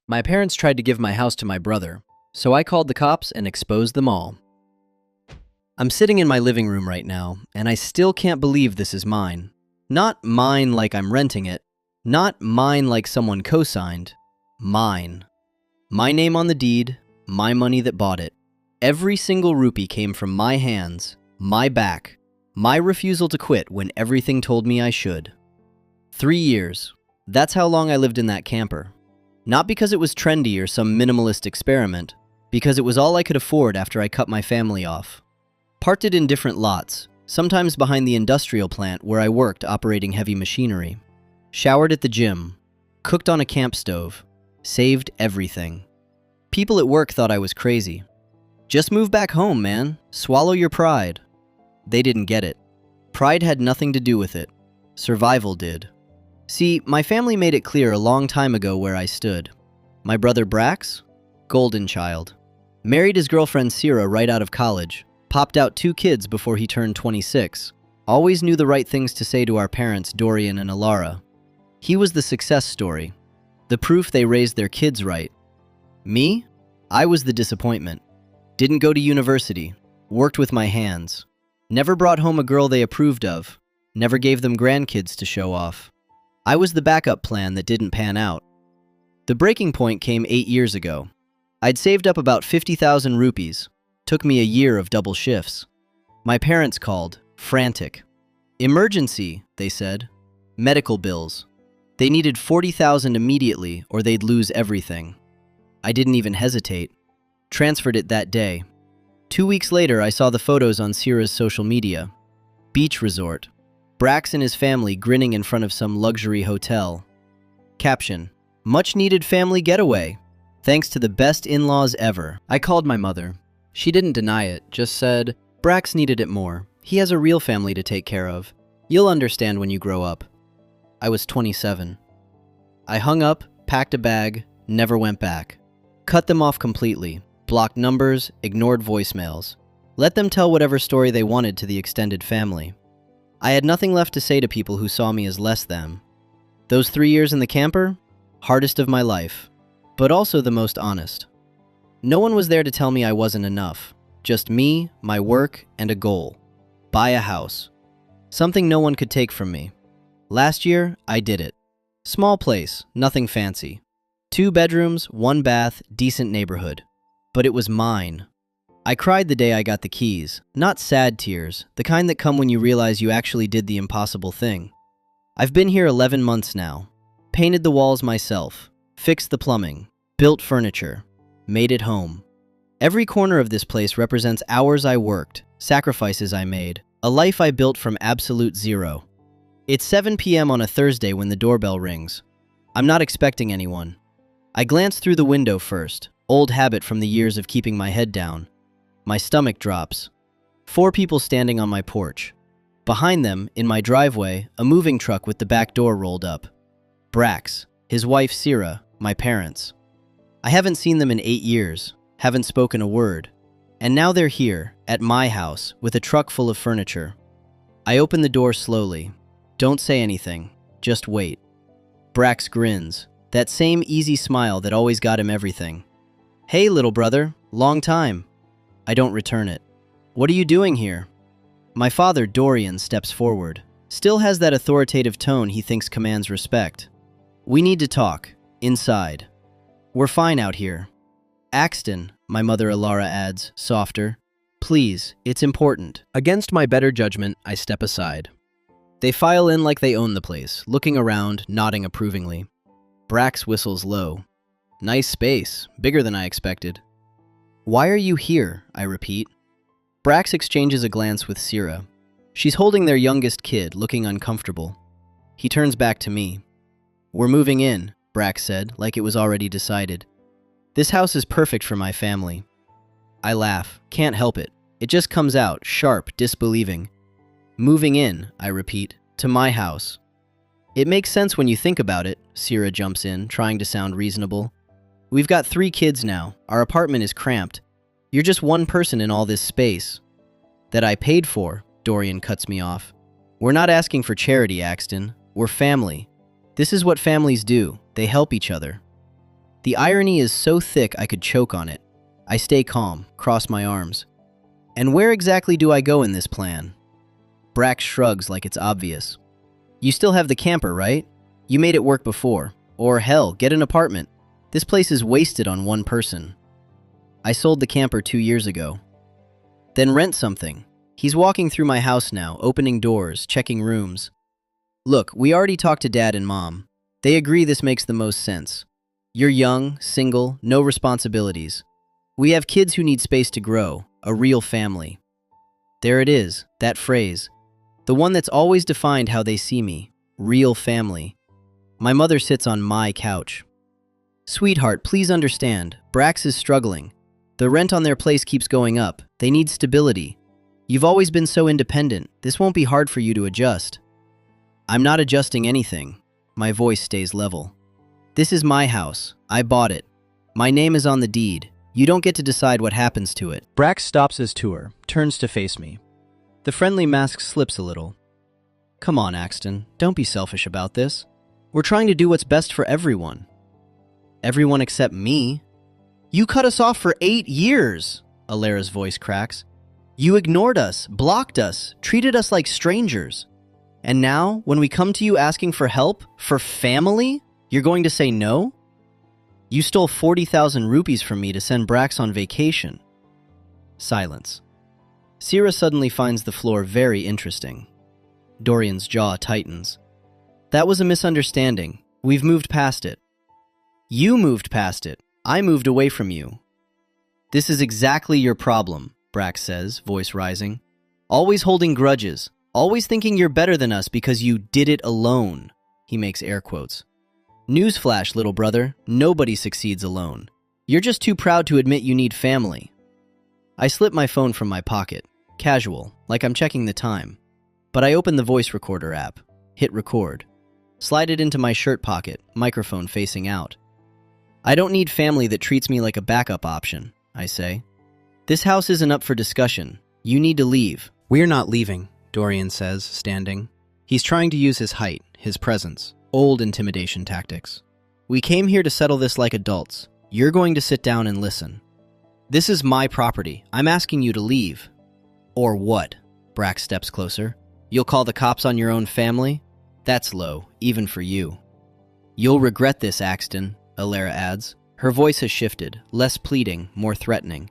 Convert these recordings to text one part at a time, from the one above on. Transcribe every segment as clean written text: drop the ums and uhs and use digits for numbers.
My parents tried to give my house to my brother, so I called the cops and exposed them all. I'm sitting in my living room right now, and I still can't believe this is mine. Not mine like I'm renting it. Not mine like someone co-signed. Mine. My name on the deed, my money that bought it. Every single rupee came from my hands, my back, my refusal to quit when everything told me I should. 3 years. That's how long I lived in that camper. Not because it was trendy or some minimalist experiment, because it was all I could afford after I cut my family off. Parked it in different lots, sometimes behind the industrial plant where I worked operating heavy machinery. Showered at the gym, cooked on a camp stove, saved everything. People at work thought I was crazy. Just move back home, man. Swallow your pride. They didn't get it. Pride had nothing to do with it. Survival did. See, my family made it clear a long time ago where I stood. My brother Brax? Golden child. Married his girlfriend Sierra right out of college. Popped out 2 kids before he turned 26. Always knew the right things to say to our parents, Dorian and Alara. He was the success story. The proof they raised their kids right. Me? I was the disappointment. Didn't go to university. Worked with my hands. Never brought home a girl they approved of. Never gave them grandkids to show off. I was the backup plan that didn't pan out. The breaking point came 8 years ago. I'd saved up about 50,000 rupees. Took me a year of double shifts. My parents called, frantic. Emergency, they said. Medical bills. They needed 40,000 immediately or they'd lose everything. I didn't even hesitate. Transferred it that day. 2 weeks later, I saw the photos on Sierra's social media. Beach resort. Brax and his family grinning in front of some luxury hotel. Caption, much needed family getaway. Thanks to the best in-laws ever. I called my mother. She didn't deny it, just said, Brax needed it more. He has a real family to take care of. You'll understand when you grow up. I was 27. I hung up, packed a bag, never went back. Cut them off completely. Blocked numbers, ignored voicemails. Let them tell whatever story they wanted to the extended family. I had nothing left to say to people who saw me as less than. Those 3 years in the camper? Hardest of my life, but also the most honest. No one was there to tell me I wasn't enough. Just me, my work, and a goal. Buy a house. Something no one could take from me. Last year, I did it. Small place, nothing fancy. 2 bedrooms, 1 bath, decent neighborhood. But it was mine. I cried the day I got the keys. Not sad tears, the kind that come when you realize you actually did the impossible thing. I've been here 11 months now. Painted the walls myself. Fixed the plumbing. Built furniture. Made it home. Every corner of this place represents hours I worked, sacrifices I made, a life I built from absolute zero. It's 7 p.m. on a Thursday when the doorbell rings. I'm not expecting anyone. I glance through the window first, old habit from the years of keeping my head down. My stomach drops. 4 people standing on my porch. Behind them, in my driveway, a moving truck with the back door rolled up. Brax, his wife Sierra, my parents. I haven't seen them in 8 years, haven't spoken a word. And now they're here, at my house, with a truck full of furniture. I open the door slowly. Don't say anything, just wait. Brax grins, that same easy smile that always got him everything. Hey, little brother, long time. I don't return it. What are you doing here? My father, Dorian, steps forward. Still has that authoritative tone he thinks commands respect. We need to talk, inside. We're fine out here. Axton, my mother Alara adds, softer. Please, it's important. Against my better judgment, I step aside. They file in like they own the place, looking around, nodding approvingly. Brax whistles low. Nice space, bigger than I expected. Why are you here? I repeat. Brax exchanges a glance with Sierra. She's holding their youngest kid, looking uncomfortable. He turns back to me. We're moving in, Brax said, like it was already decided. This house is perfect for my family. I laugh, can't help it. It just comes out, sharp, disbelieving. Moving in, I repeat, to my house. It makes sense when you think about it, Sierra jumps in, trying to sound reasonable. We've got 3 kids now. Our apartment is cramped. You're just one person in all this space. That I paid for, Dorian cuts me off. We're not asking for charity, Axton. We're family. This is what families do. They help each other. The irony is so thick I could choke on it. I stay calm, cross my arms. And where exactly do I go in this plan? Brax shrugs like it's obvious. You still have the camper, right? You made it work before. Or hell, get an apartment. This place is wasted on one person. I sold the camper 2 years ago. Then rent something. He's walking through my house now, opening doors, checking rooms. Look, we already talked to Dad and Mom. They agree this makes the most sense. You're young, single, no responsibilities. We have kids who need space to grow, a real family. There it is, that phrase. The one that's always defined how they see me. Real family. My mother sits on my couch. Sweetheart, please understand. Brax is struggling. The rent on their place keeps going up. They need stability. You've always been so independent. This won't be hard for you to adjust. I'm not adjusting anything. My voice stays level. This is my house. I bought it. My name is on the deed. You don't get to decide what happens to it. Brax stops his tour, turns to face me. The friendly mask slips a little. Come on, Axton. Don't be selfish about this. We're trying to do what's best for everyone. Everyone except me. You cut us off for 8 years, Alara's voice cracks. You ignored us, blocked us, treated us like strangers. And now, when we come to you asking for help, for family, you're going to say no? You stole 40,000 rupees from me to send Brax on vacation. Silence. Sierra suddenly finds the floor very interesting. Dorian's jaw tightens. That was a misunderstanding. We've moved past it. You moved past it. I moved away from you. This is exactly your problem, Brax says, voice rising. Always holding grudges. Always thinking you're better than us because you did it alone. He makes air quotes. Newsflash, little brother. Nobody succeeds alone. You're just too proud to admit you need family. I slip my phone from my pocket. Casual, like I'm checking the time. But I open the voice recorder app. Hit record. Slide it into my shirt pocket, microphone facing out. I don't need family that treats me like a backup option, I say. This house isn't up for discussion. You need to leave. We're not leaving, Dorian says, standing. He's trying to use his height, his presence, old intimidation tactics. We came here to settle this like adults. You're going to sit down and listen. This is my property. I'm asking you to leave. Or what? Brax steps closer. You'll call the cops on your own family? That's low, even for you. You'll regret this, Axton, Alara adds. Her voice has shifted, less pleading, more threatening.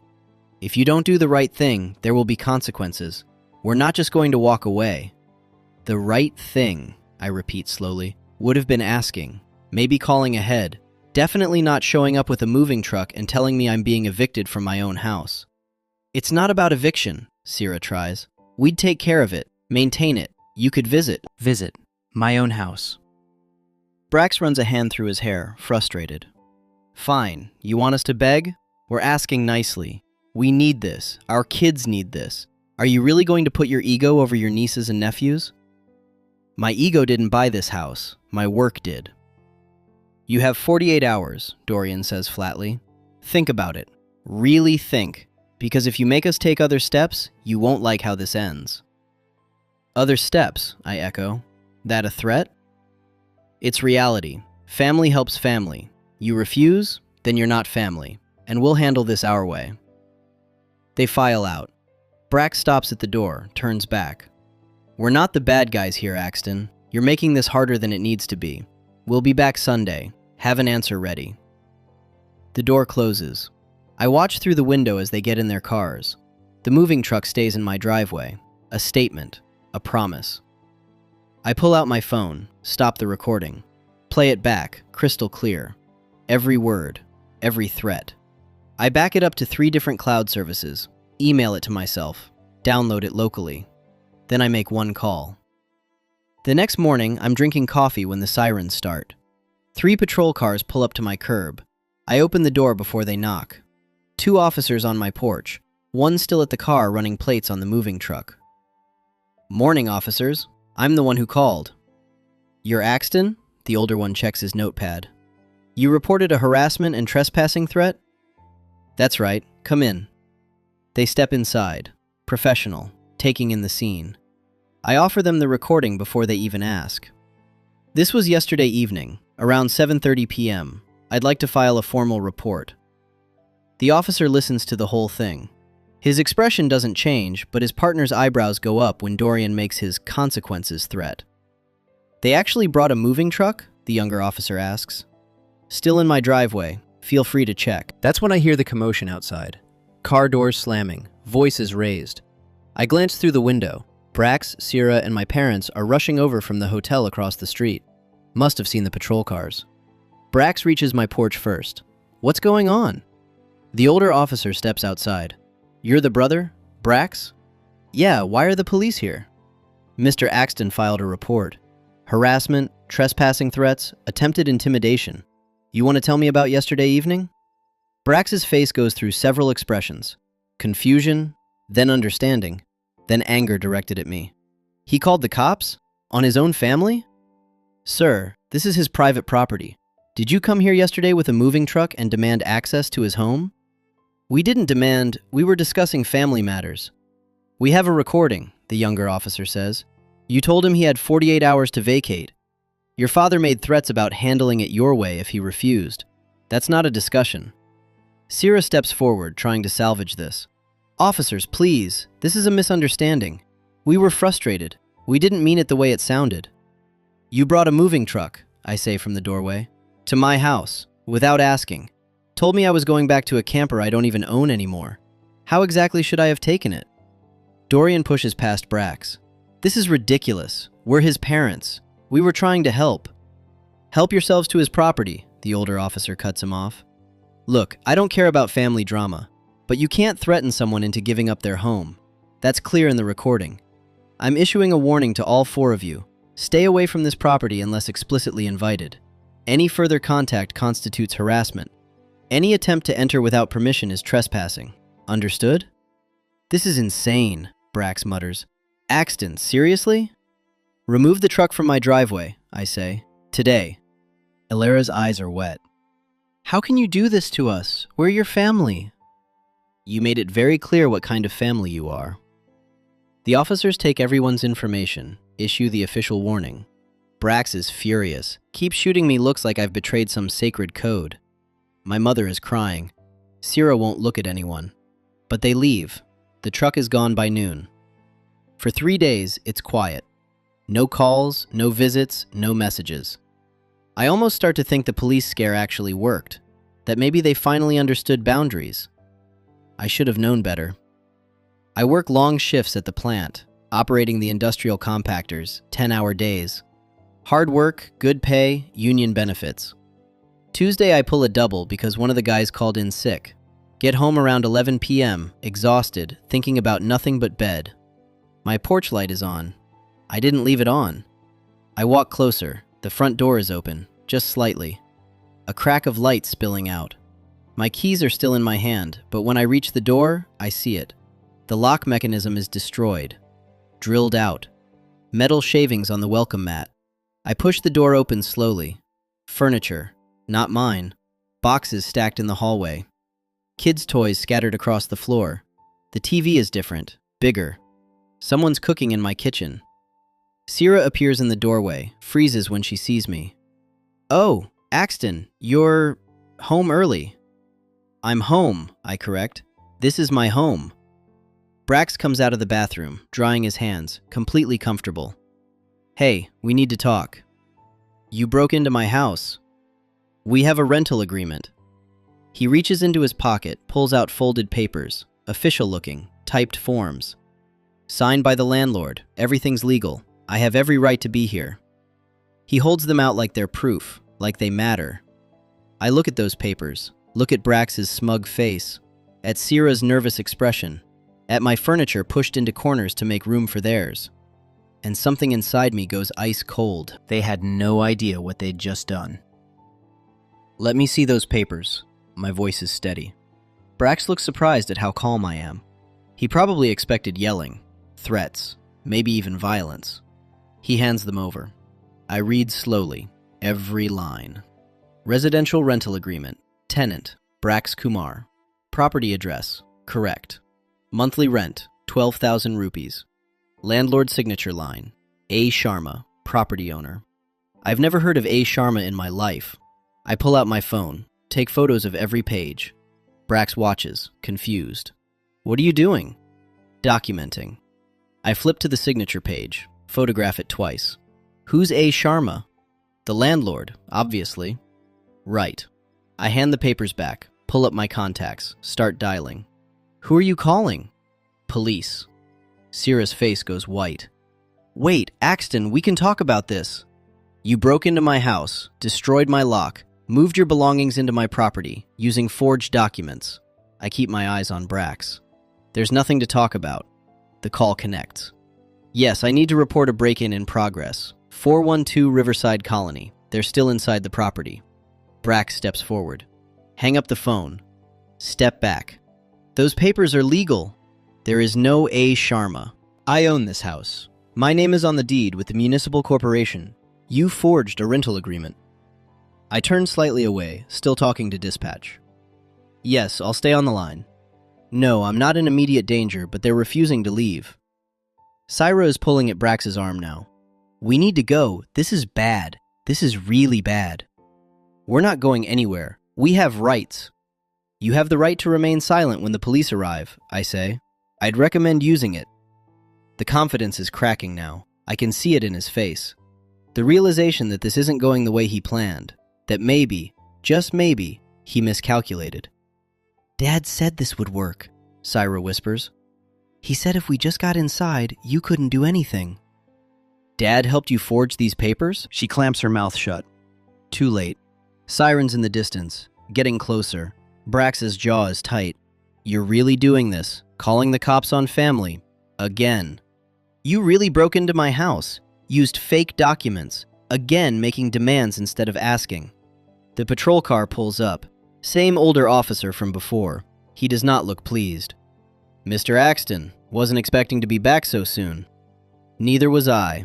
If you don't do the right thing, there will be consequences. We're not just going to walk away. The right thing, I repeat slowly, would have been asking, maybe calling ahead, definitely not showing up with a moving truck and telling me I'm being evicted from my own house. It's not about eviction, Sierra tries. We'd take care of it, maintain it. You could visit. Visit. My own house. Brax runs a hand through his hair, frustrated. Fine, you want us to beg? We're asking nicely. We need this. Our kids need this. Are you really going to put your ego over your nieces and nephews? My ego didn't buy this house. My work did. You have 48 hours, Dorian says flatly. Think about it. Really think. Because if you make us take other steps, you won't like how this ends. Other steps, I echo. That a threat? It's reality. Family helps family. You refuse, then you're not family, and we'll handle this our way. They file out. Brax stops at the door, turns back. We're not the bad guys here, Axton. You're making this harder than it needs to be. We'll be back Sunday. Have an answer ready. The door closes. I watch through the window as they get in their cars. The moving truck stays in my driveway. A statement. A promise. I pull out my phone, stop the recording, play it back, crystal clear. Every word, every threat. I back it up to 3 different cloud services, email it to myself, download it locally. Then I make one call. The next morning, I'm drinking coffee when the sirens start. 3 patrol cars pull up to my curb. I open the door before they knock. 2 officers on my porch, one still at the car running plates on the moving truck. Morning, officers. I'm the one who called. You're Axton? The older one checks his notepad. You reported a harassment and trespassing threat? That's right. Come in. They step inside. Professional. Taking in the scene. I offer them the recording before they even ask. This was yesterday evening, around 7:30 p.m. I'd like to file a formal report. The officer listens to the whole thing. His expression doesn't change, but his partner's eyebrows go up when Dorian makes his consequences threat. They actually brought a moving truck? The younger officer asks. Still in my driveway. Feel free to check. That's when I hear the commotion outside. Car doors slamming, voices raised. I glance through the window. Brax, Sierra, and my parents are rushing over from the hotel across the street. Must have seen the patrol cars. Brax reaches my porch first. What's going on? The older officer steps outside. You're the brother? Brax? Yeah, why are the police here? Mr. Axton filed a report. Harassment, trespassing threats, attempted intimidation. You want to tell me about yesterday evening? Brax's face goes through several expressions. Confusion, then understanding, then anger directed at me. He called the cops? On his own family? Sir, this is his private property. Did you come here yesterday with a moving truck and demand access to his home? We didn't demand, we were discussing family matters. We have a recording, the younger officer says. You told him he had 48 hours to vacate. Your father made threats about handling it your way if he refused. That's not a discussion. Sierra steps forward, trying to salvage this. Officers, please, this is a misunderstanding. We were frustrated. We didn't mean it the way it sounded. You brought a moving truck, I say from the doorway, to my house, without asking. Told me I was going back to a camper I don't even own anymore. How exactly should I have taken it? Dorian pushes past Brax. This is ridiculous. We're his parents. We were trying to help. Help yourselves to his property, the older officer cuts him off. Look, I don't care about family drama, but you can't threaten someone into giving up their home. That's clear in the recording. I'm issuing a warning to all four of you. Stay away from this property unless explicitly invited. Any further contact constitutes harassment. Any attempt to enter without permission is trespassing. Understood? This is insane, Brax mutters. Axton, seriously? Remove the truck from my driveway, I say. Today. Elara's eyes are wet. How can you do this to us? We're your family. You made it very clear what kind of family you are. The officers take everyone's information, issue the official warning. Brax is furious. Keep shooting me looks like I've betrayed some sacred code. My mother is crying. Sierra won't look at anyone. But they leave. The truck is gone by noon. For 3 days, it's quiet. No calls, no visits, no messages. I almost start to think the police scare actually worked, that maybe they finally understood boundaries. I should have known better. I work long shifts at the plant, operating the industrial compactors, 10-hour days. Hard work, good pay, union benefits. Tuesday I pull a double because one of the guys called in sick. Get home around 11 p.m., exhausted, thinking about nothing but bed. My porch light is on. I didn't leave it on. I walk closer. The front door is open, just slightly. A crack of light spilling out. My keys are still in my hand, but when I reach the door, I see it. The lock mechanism is destroyed. Drilled out. Metal shavings on the welcome mat. I push the door open slowly. Furniture. Not mine. Boxes stacked in the hallway. Kids' toys scattered across the floor. The TV is different, bigger. Someone's cooking in my kitchen. Sierra appears in the doorway, freezes when she sees me. Oh, Axton, you're home early. I'm home, I correct. This is my home. Brax comes out of the bathroom, drying his hands, completely comfortable. Hey, we need to talk. You broke into my house. We have a rental agreement. He reaches into his pocket, pulls out folded papers, official looking, typed forms. Signed by the landlord, everything's legal. I have every right to be here. He holds them out like they're proof, like they matter. I look at those papers, look at Brax's smug face, at Sierra's nervous expression, at my furniture pushed into corners to make room for theirs. And something inside me goes ice cold. They had no idea what they'd just done. Let me see those papers. My voice is steady. Brax looks surprised at how calm I am. He probably expected yelling, threats, maybe even violence. He hands them over. I read slowly, every line. Residential rental agreement. Tenant, Brax Kumar. Property address, correct. Monthly rent, 12,000 rupees. Landlord signature line, A. Sharma, property owner. I've never heard of A. Sharma in my life. I pull out my phone, take photos of every page. Brax watches, confused. What are you doing? Documenting. I flip to the signature page, photograph it twice. Who's A. Sharma? The landlord, obviously. Right. I hand the papers back, pull up my contacts, start dialing. Who are you calling? Police. Sierra's face goes white. Wait, Axton, we can talk about this. You broke into my house, destroyed my lock, moved your belongings into my property, using forged documents. I keep my eyes on Brax. There's nothing to talk about. The call connects. Yes, I need to report a break-in in progress. 412 Riverside Colony. They're still inside the property. Brax steps forward. Hang up the phone. Step back. Those papers are legal. There is no A. Sharma. I own this house. My name is on the deed with the municipal corporation. You forged a rental agreement. I turn slightly away, still talking to dispatch. Yes, I'll stay on the line. No, I'm not in immediate danger, but they're refusing to leave. Syra is pulling at Brax's arm now. We need to go. This is bad. This is really bad. We're not going anywhere. We have rights. You have the right to remain silent when the police arrive, I say. I'd recommend using it. The confidence is cracking now. I can see it in his face. The realization that this isn't going the way he planned. That maybe, just maybe, he miscalculated. Dad said this would work, Syra whispers. He said if we just got inside, you couldn't do anything. Dad helped you forge these papers? She clamps her mouth shut. Too late. Sirens in the distance, getting closer. Brax's jaw is tight. You're really doing this, calling the cops on family. Again. You really broke into my house, used fake documents, again making demands instead of asking. The patrol car pulls up. Same older officer from before. He does not look pleased. Mr. Axton, wasn't expecting to be back so soon. Neither was I.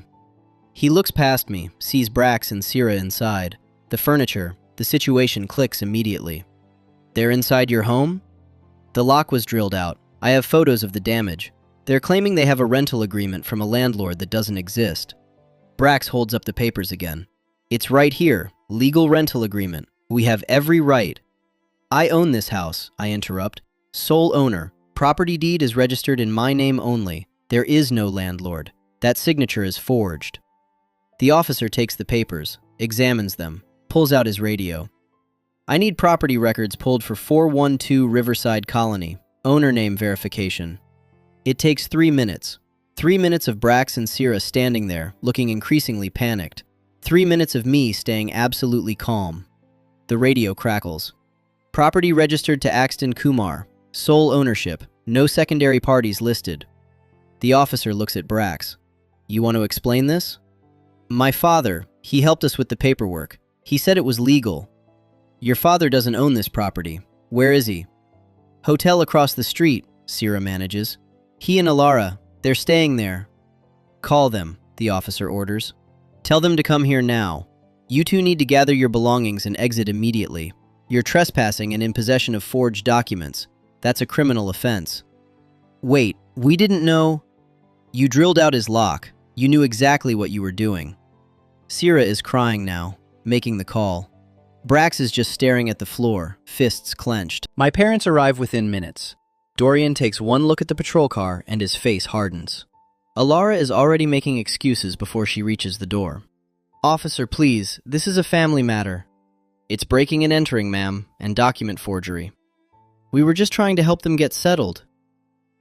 He looks past me, sees Brax and Sierra inside. The furniture, the situation clicks immediately. They're inside your home? The lock was drilled out. I have photos of the damage. They're claiming they have a rental agreement from a landlord that doesn't exist. Brax holds up the papers again. It's right here, legal rental agreement. We have every right. I own this house, I interrupt. Sole owner. Property deed is registered in my name only. There is no landlord. That signature is forged. The officer takes the papers, examines them, pulls out his radio. I need property records pulled for 412 Riverside Colony. Owner name verification. It takes 3 minutes. 3 minutes of Brax and Sierra standing there, looking increasingly panicked. 3 minutes of me staying absolutely calm. The radio crackles. Property registered to Axton Kumar. Sole ownership. No secondary parties listed. The officer looks at Brax. You want to explain this? My father, he helped us with the paperwork. He said it was legal. Your father doesn't own this property. Where is he? Hotel across the street, Sierra manages. He and Alara, they're staying there. Call them, the officer orders. Tell them to come here now. You two need to gather your belongings and exit immediately. You're trespassing and in possession of forged documents. That's a criminal offense. Wait, we didn't know. You drilled out his lock. You knew exactly what you were doing. Sierra is crying now, making the call. Brax is just staring at the floor, fists clenched. My parents arrive within minutes. Dorian takes one look at the patrol car and his face hardens. Alara is already making excuses before she reaches the door. Officer, please, this is a family matter. It's breaking and entering, ma'am, and document forgery. We were just trying to help them get settled.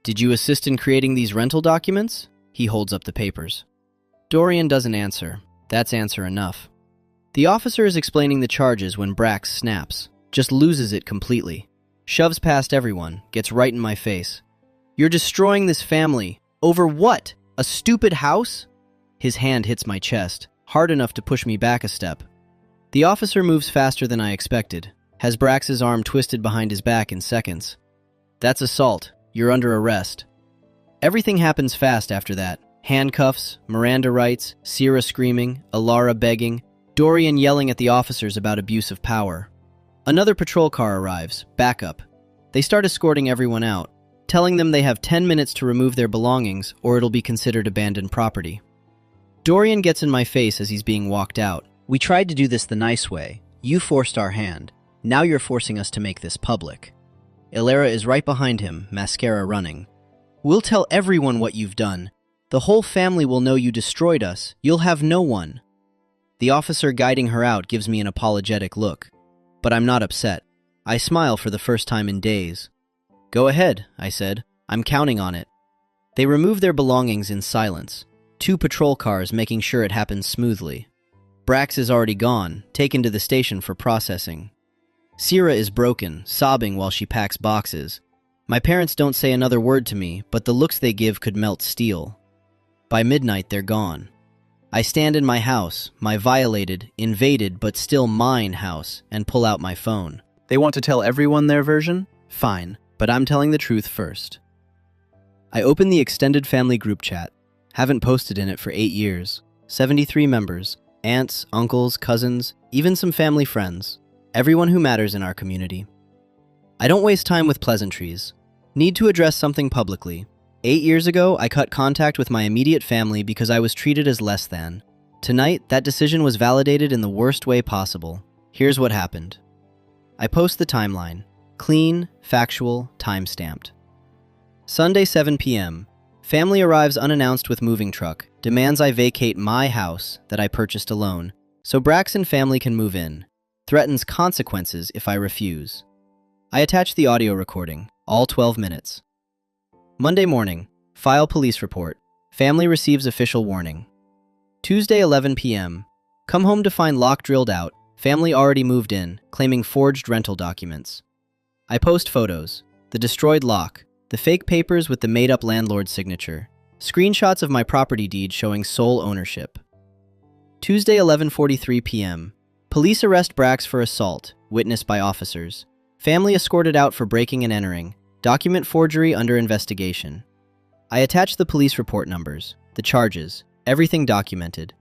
Did you assist in creating these rental documents? He holds up the papers. Dorian doesn't answer. That's answer enough. The officer is explaining the charges when Brax snaps, just loses it completely. Shoves past everyone, gets right in my face. You're destroying this family. Over what? A stupid house? His hand hits my chest, hard enough to push me back a step. The officer moves faster than I expected, has Brax's arm twisted behind his back in seconds. That's assault. You're under arrest. Everything happens fast after that. Handcuffs, Miranda rights, Sierra screaming, Alara begging, Dorian yelling at the officers about abuse of power. Another patrol car arrives, backup. They start escorting everyone out, telling them they have 10 minutes to remove their belongings or it'll be considered abandoned property. Dorian gets in my face as he's being walked out. We tried to do this the nice way. You forced our hand. Now you're forcing us to make this public. Ilera is right behind him, mascara running. We'll tell everyone what you've done. The whole family will know you destroyed us. You'll have no one. The officer guiding her out gives me an apologetic look. But I'm not upset. I smile for the first time in days. Go ahead, I said. I'm counting on it. They remove their belongings in silence. 2 patrol cars making sure it happens smoothly. Brax is already gone, taken to the station for processing. Sierra is broken, sobbing while she packs boxes. My parents don't say another word to me, but the looks they give could melt steel. By midnight, they're gone. I stand in my house, my violated, invaded, but still mine house, and pull out my phone. They want to tell everyone their version? Fine, but I'm telling the truth first. I open the extended family group chat. Haven't posted in it for 8 years. 73 members. Aunts, uncles, cousins, even some family friends. Everyone who matters in our community. I don't waste time with pleasantries. Need to address something publicly. 8 years ago, I cut contact with my immediate family because I was treated as less than. Tonight, that decision was validated in the worst way possible. Here's what happened. I post the timeline. Clean, factual, time-stamped. Sunday, 7 p.m. Family arrives unannounced with moving truck, demands I vacate my house that I purchased alone, so Brax and family can move in. Threatens consequences if I refuse. I attach the audio recording, all 12 minutes. Monday morning, file police report. Family receives official warning. Tuesday, 11 p.m. Come home to find lock drilled out. Family already moved in, claiming forged rental documents. I post photos. The destroyed lock. The fake papers with the made-up landlord's signature. Screenshots of my property deed showing sole ownership. Tuesday, 11:43 p.m. Police arrest Brax for assault, witnessed by officers. Family escorted out for breaking and entering. Document forgery under investigation. I attach the police report numbers, the charges, everything documented.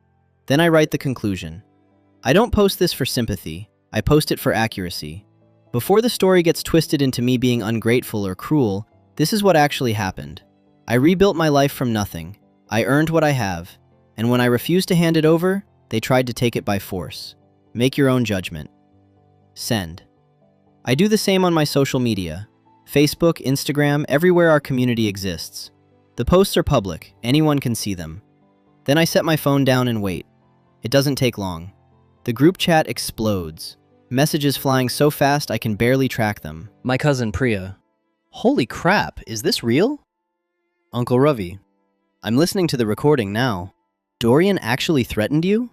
Then I write the conclusion. I don't post this for sympathy. I post it for accuracy. Before the story gets twisted into me being ungrateful or cruel, this is what actually happened. I rebuilt my life from nothing. I earned what I have. And when I refused to hand it over, they tried to take it by force. Make your own judgment. Send. I do the same on my social media. Facebook, Instagram, everywhere our community exists. The posts are public. Anyone can see them. Then I set my phone down and wait. It doesn't take long. The group chat explodes. Messages flying so fast I can barely track them. My cousin Priya. Holy crap, is this real? Uncle Ravi. I'm listening to the recording now. Dorian actually threatened you?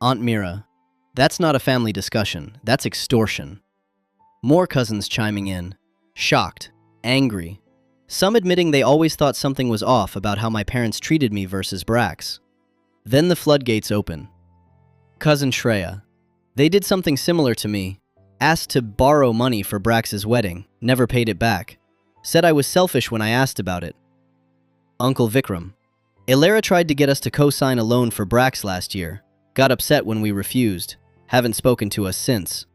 Aunt Mira. That's not a family discussion. That's extortion. More cousins chiming in. Shocked. Angry. Some admitting they always thought something was off about how my parents treated me versus Brax. Then the floodgates open. Cousin Shreya. They did something similar to me. Asked to borrow money for Brax's wedding. Never paid it back. Said I was selfish when I asked about it. Uncle Vikram. Ilera tried to get us to co-sign a loan for Brax last year. Got upset when we refused. Haven't spoken to us since.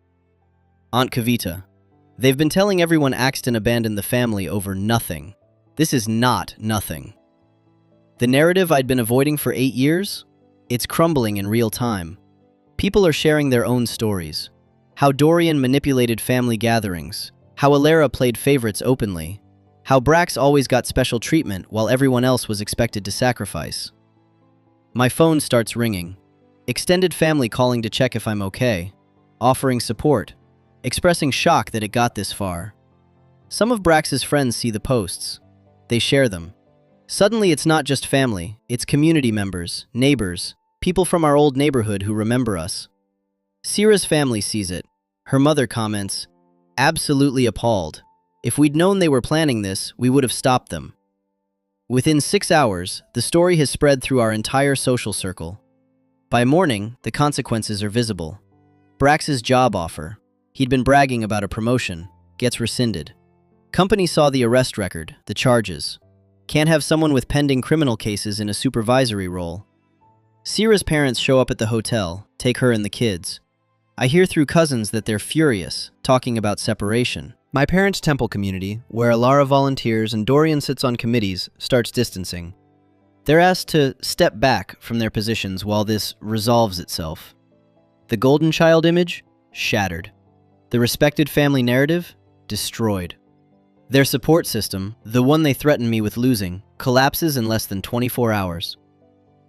Aunt Kavita. They've been telling everyone Axton abandoned the family over nothing. This is not nothing. The narrative I'd been avoiding for 8 years? It's crumbling in real time. People are sharing their own stories. How Dorian manipulated family gatherings. How Ilera played favorites openly. How Brax always got special treatment while everyone else was expected to sacrifice. My phone starts ringing. Extended family calling to check if I'm okay. Offering support. Expressing shock that it got this far. Some of Brax's friends see the posts. They share them. Suddenly it's not just family, it's community members, neighbors, people from our old neighborhood who remember us. Sierra's family sees it. Her mother comments, absolutely appalled. If we'd known they were planning this, we would have stopped them. Within 6 hours, the story has spread through our entire social circle. By morning, the consequences are visible. Brax's job offer. He'd been bragging about a promotion. Gets rescinded. Company saw the arrest record, the charges. Can't have someone with pending criminal cases in a supervisory role. Sierra's parents show up at the hotel, take her and the kids. I hear through cousins that they're furious, talking about separation. My parents' temple community, where Alara volunteers and Dorian sits on committees, starts distancing. They're asked to step back from their positions while this resolves itself. The golden child image, shattered. The respected family narrative, destroyed. Their support system, the one they threatened me with losing, collapses in less than 24 hours.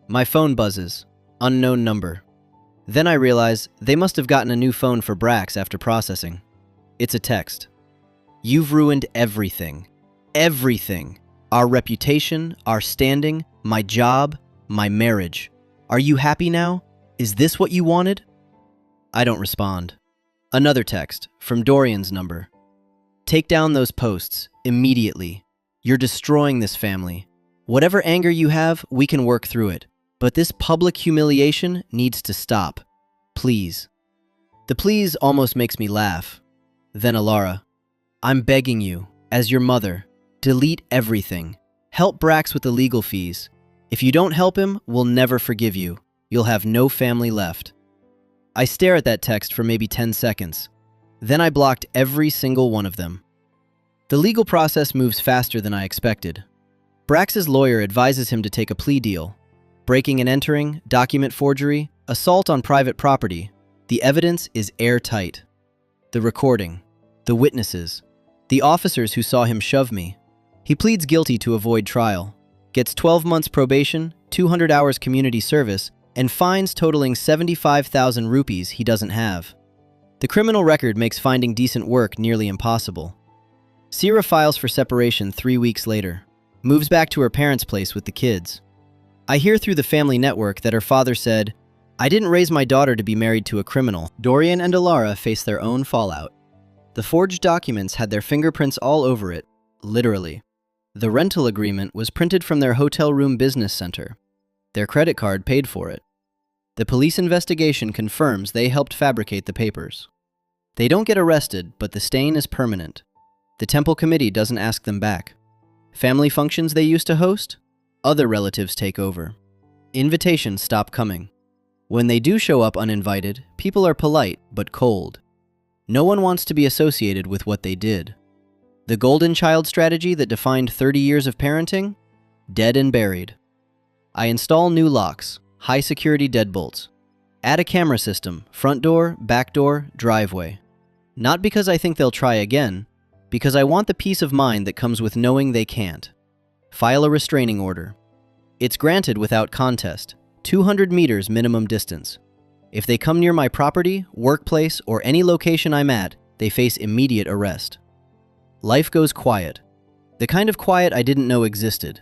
My phone buzzes, unknown number. Then I realize they must have gotten a new phone for Brax after processing. It's a text. You've ruined everything. Everything. Our reputation, our standing, my job, my marriage. Are you happy now? Is this what you wanted? I don't respond. Another text, from Dorian's number. Take down those posts, immediately. You're destroying this family. Whatever anger you have, we can work through it. But this public humiliation needs to stop. Please. The please almost makes me laugh. Then Alara. I'm begging you, as your mother, delete everything. Help Brax with the legal fees. If you don't help him, we'll never forgive you. You'll have no family left. I stare at that text for maybe 10 seconds. Then I blocked every single one of them. The legal process moves faster than I expected. Brax's lawyer advises him to take a plea deal. Breaking and entering, document forgery, assault on private property. The evidence is airtight. The recording, the witnesses, the officers who saw him shove me. He pleads guilty to avoid trial, gets 12 months probation, 200 hours community service, and fines totaling 75,000 rupees he doesn't have. The criminal record makes finding decent work nearly impossible. Sira files for separation 3 weeks later, moves back to her parents' place with the kids. I hear through the family network that her father said, I didn't raise my daughter to be married to a criminal. Dorian and Alara face their own fallout. The forged documents had their fingerprints all over it, literally. The rental agreement was printed from their hotel room business center. Their credit card paid for it. The police investigation confirms they helped fabricate the papers. They don't get arrested, but the stain is permanent. The temple committee doesn't ask them back. Family functions they used to host? Other relatives take over. Invitations stop coming. When they do show up uninvited, people are polite but cold. No one wants to be associated with what they did. The golden child strategy that defined 30 years of parenting? Dead and buried. I install new locks, high security deadbolts. Add a camera system, front door, back door, driveway. Not because I think they'll try again, because I want the peace of mind that comes with knowing they can't. File a restraining order. It's granted without contest, 200 meters minimum distance. If they come near my property, workplace, or any location I'm at, they face immediate arrest. Life goes quiet. The kind of quiet I didn't know existed.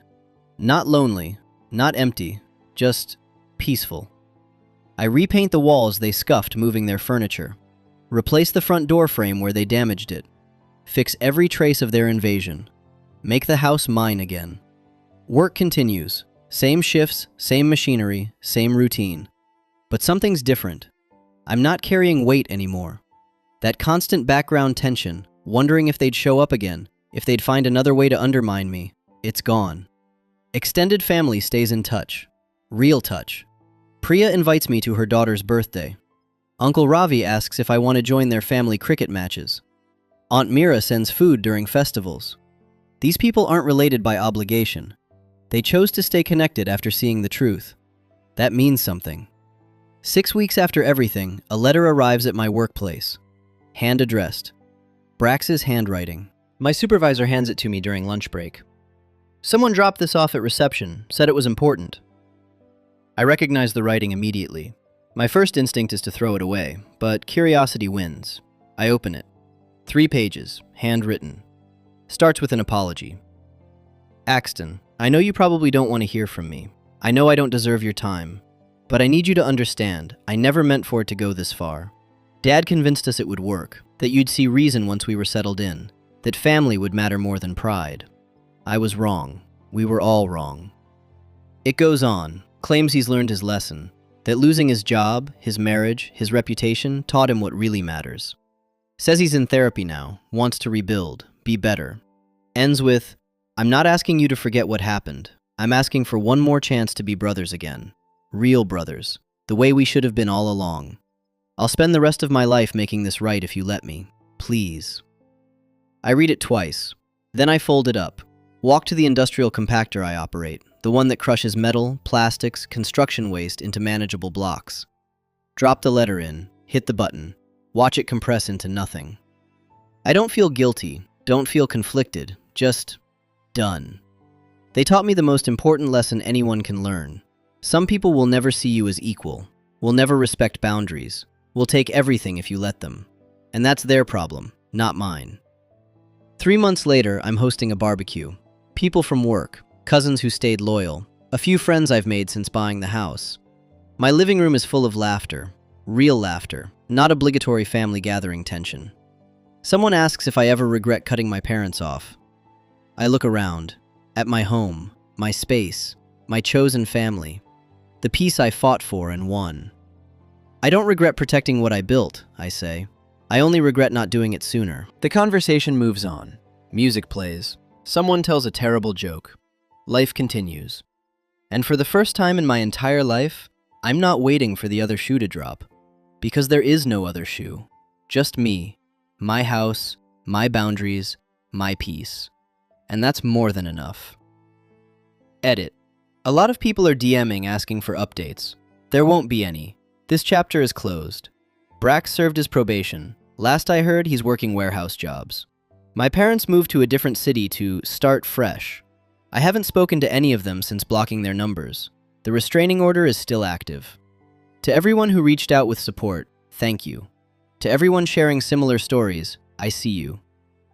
Not lonely, not empty, just peaceful. I repaint the walls they scuffed moving their furniture. Replace the front door frame where they damaged it. Fix every trace of their invasion. Make the house mine again. Work continues. Same shifts, same machinery, same routine. But something's different. I'm not carrying weight anymore. That constant background tension, wondering if they'd show up again, if they'd find another way to undermine me, it's gone. Extended family stays in touch. Real touch. Priya invites me to her daughter's birthday. Uncle Ravi asks if I want to join their family cricket matches. Aunt Mira sends food during festivals. These people aren't related by obligation. They chose to stay connected after seeing the truth. That means something. 6 weeks after everything, a letter arrives at my workplace. Hand-addressed. Brax's handwriting. My supervisor hands it to me during lunch break. Someone dropped this off at reception, said it was important. I recognize the writing immediately. My first instinct is to throw it away, but curiosity wins. I open it. 3 pages, handwritten. Starts with an apology. Axton, I know you probably don't want to hear from me. I know I don't deserve your time. But I need you to understand, I never meant for it to go this far. Dad convinced us it would work, that you'd see reason once we were settled in, that family would matter more than pride. I was wrong. We were all wrong. It goes on, claims he's learned his lesson, that losing his job, his marriage, his reputation taught him what really matters. Says he's in therapy now, wants to rebuild, be better. Ends with, I'm not asking you to forget what happened. I'm asking for one more chance to be brothers again. Real brothers, the way we should have been all along. I'll spend the rest of my life making this right if you let me. Please. I read it twice. Then I fold it up. Walk to the industrial compactor I operate, the one that crushes metal, plastics, construction waste into manageable blocks. Drop the letter in, hit the button. Watch it compress into nothing. I don't feel guilty, don't feel conflicted, just done. They taught me the most important lesson anyone can learn. Some people will never see you as equal, will never respect boundaries, will take everything if you let them. And that's their problem, not mine. 3 months later, I'm hosting a barbecue. People from work, cousins who stayed loyal, a few friends I've made since buying the house. My living room is full of laughter, real laughter, not obligatory family gathering tension. Someone asks if I ever regret cutting my parents off. I look around, at my home, my space, my chosen family, the peace I fought for and won. I don't regret protecting what I built, I say. I only regret not doing it sooner. The conversation moves on. Music plays. Someone tells a terrible joke. Life continues. And for the first time in my entire life, I'm not waiting for the other shoe to drop. Because there is no other shoe. Just me, my house, my boundaries, my peace. And that's more than enough. Edit. A lot of people are DMing asking for updates. There won't be any. This chapter is closed. Brack served his probation. Last I heard, he's working warehouse jobs. My parents moved to a different city to start fresh. I haven't spoken to any of them since blocking their numbers. The restraining order is still active. To everyone who reached out with support, thank you. To everyone sharing similar stories, I see you.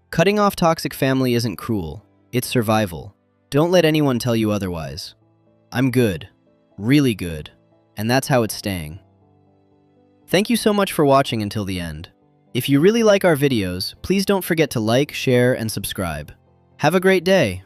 Cutting off toxic family isn't cruel. It's survival. Don't let anyone tell you otherwise. I'm good. Really good. And that's how it's staying. Thank you so much for watching until the end. If you really like our videos, please don't forget to like, share, and subscribe. Have a great day.